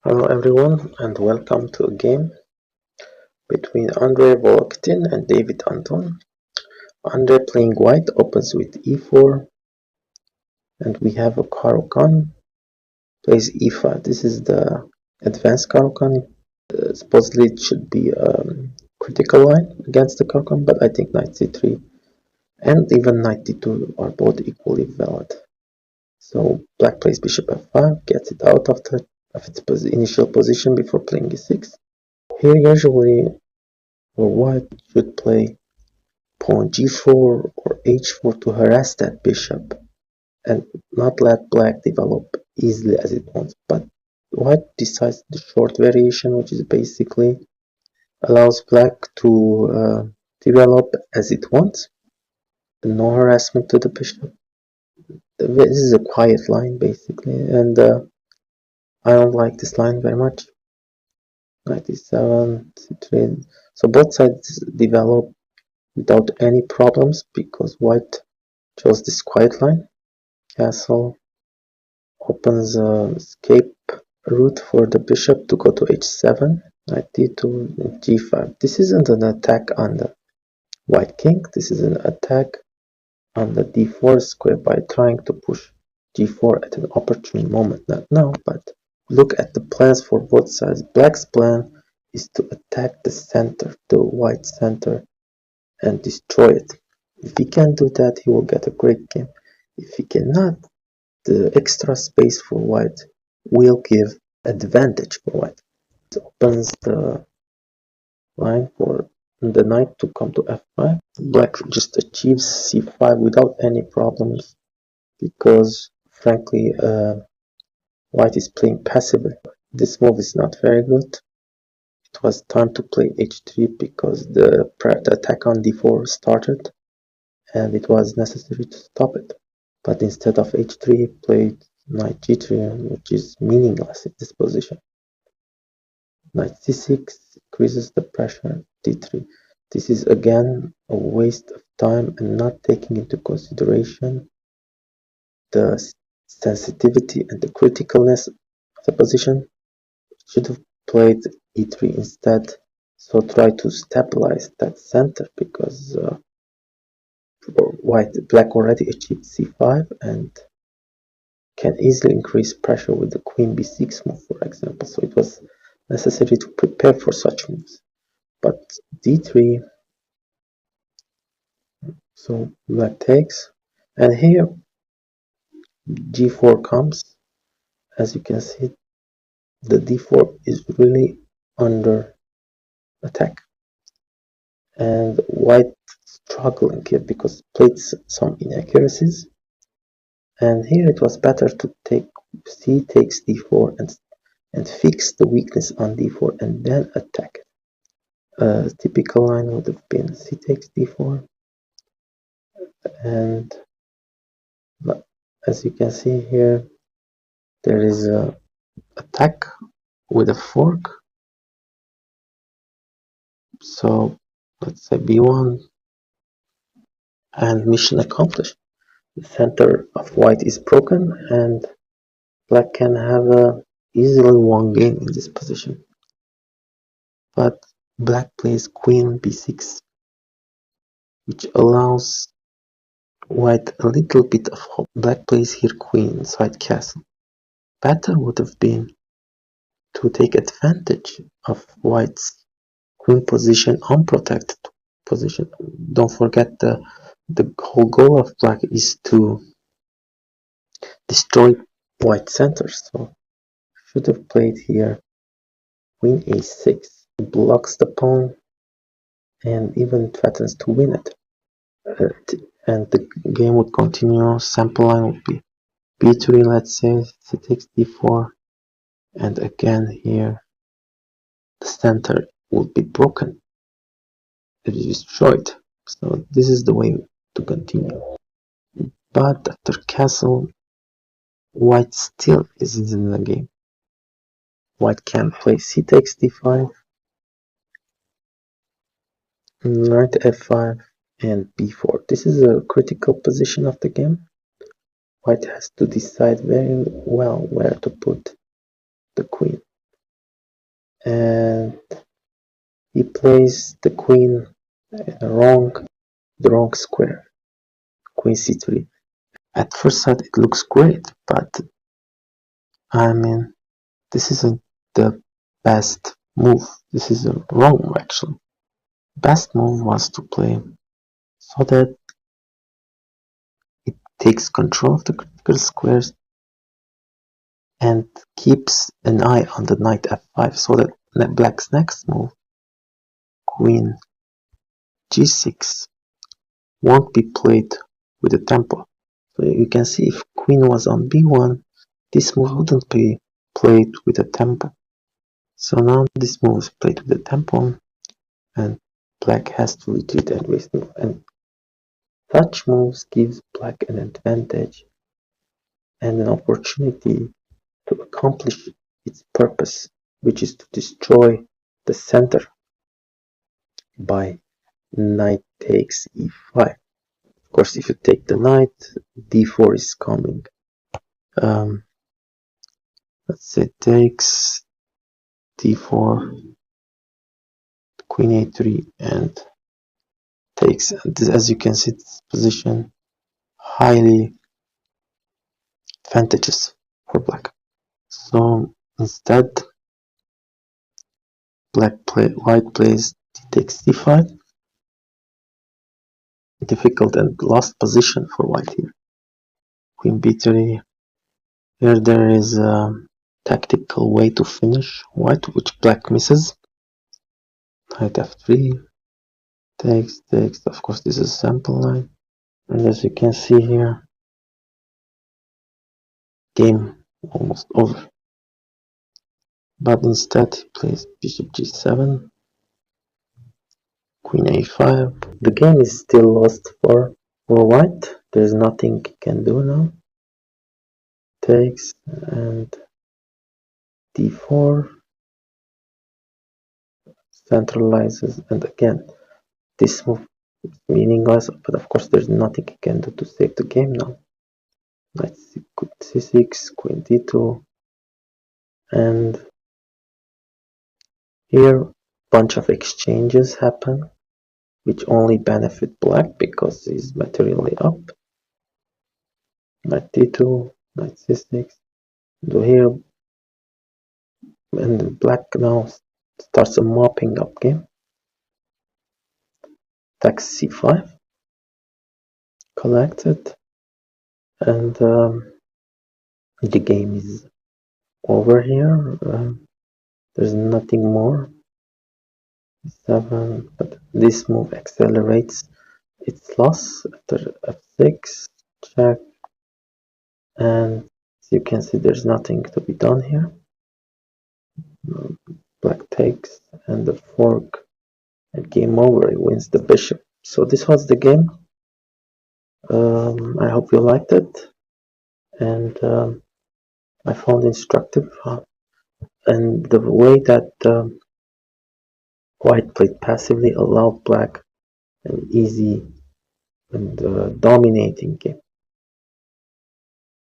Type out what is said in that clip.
Hello everyone and welcome to a game between Andrei Volokitin and David Anton. Andrei playing white opens with e4 and we have a Caro Kann plays e5. This is the advanced Caro Kann. Supposedly it should be a critical line against the Caro Kann, but I think knight c3 and even knight d2 are both equally valid. So black plays bishop f5, gets it out of its initial position before playing e6. Here usually white should play pawn g4 or h4 to harass that bishop and not let black develop easily as it wants. But white decides the short variation, which is basically allows black to develop as it wants. No harassment to the bishop. This is a quiet line basically, and I don't like this line very much. Knight e7, c3. So both sides develop without any problems because white chose this quiet line. Castle opens escape route for the bishop to go to h7, knight d2, g5. This isn't an attack on the white king, this is an attack on the d4 square by trying to push g4 at an opportune moment. Not now, but look at the plans for both sides. Black's plan is to attack the center, the white center, and destroy it. If he can do that, he will get a great game. If he cannot, the extra space for white will give advantage for white. It opens the line for the knight to come to f5. Black just achieves c5 without any problems because, frankly, white is playing passively. This move is not very good. It was time to play h3 because the attack on d4 started and it was necessary to stop it. But instead of h3, he played knight g3, which is meaningless in this position. Knight c6 increases the pressure, d3. This is again a waste of time and not taking into consideration the sensitivity and the criticalness of the position. Should have played e3 instead, so try to stabilize that center because black already achieved c5 and can easily increase pressure with the queen b6 move, for example. So it was necessary to prepare for such moves. But d3, so black takes, and here g4 comes. As you can see, the d4 is really under attack, and white struggling here because played some inaccuracies. And here it was better to take c takes d4 and fix the weakness on d4 and then attack it. A typical line would have been c takes d4, and as you can see here, there is a attack with a fork. So let's say b1, and mission accomplished. The center of white is broken and black can have a easily won game in this position. But black plays queen b6, which allows white a little bit of hope. Black plays here queen inside castle. Better would have been to take advantage of white's queen position, unprotected position. Don't forget the whole goal of black is to destroy white center. So should have played here queen a6. Blocks the pawn and even threatens to win it. And the game would continue. Sample line would be b3, let's say, c takes d4, and again here the center will be broken. It is destroyed. So this is the way to continue. But after castle, white still is in the game. White can play c takes d5, knight f5, and b4. This is a critical position of the game. White has to decide very well where to put the queen. and he plays the queen in the wrong square, queen c3. At first sight it looks great, but I mean this isn't the best move. This is the wrong move actually. Best move was to play so that it takes control of the critical squares and keeps an eye on the knight f5, so that black's next move, queen g6, won't be played with a tempo. So you can see if queen was on b1, this move wouldn't be played with a tempo. So now this move is played with a tempo, and black has to retreat and waste move. And such moves gives black an advantage and an opportunity to accomplish its purpose, which is to destroy the center by knight takes e5. Of course, if you take the knight, d4 is coming. Let's say takes d4, queen a3, and takes. As you can see, this position highly advantageous for black. So instead, white plays d takes d5. Difficult and lost position for white here. Queen b3. Here there is a tactical way to finish white, which black misses. Knight f3. Takes. Of course, this is a sample line. And as you can see here, game almost over. But instead, he plays bishop g7, queen a5. The game is still lost for white. There's nothing he can do now. Takes and d4 centralizes, and again this move is meaningless, but of course there's nothing he can do to save the game now. Knight c6, queen d2, and here a bunch of exchanges happen which only benefit black because he's materially up. Knight d2, knight c6, so here, and black now starts a mopping up game. Takes c5, collected, and the game is over here. There's nothing more. 7, but this move accelerates its loss after f6, check, and as you can see there's nothing to be done here. Black takes and the fork, and game over. He wins the bishop. So this was the game. I hope you liked it, and I found instructive, and the way that white played passively allowed black an easy and dominating game.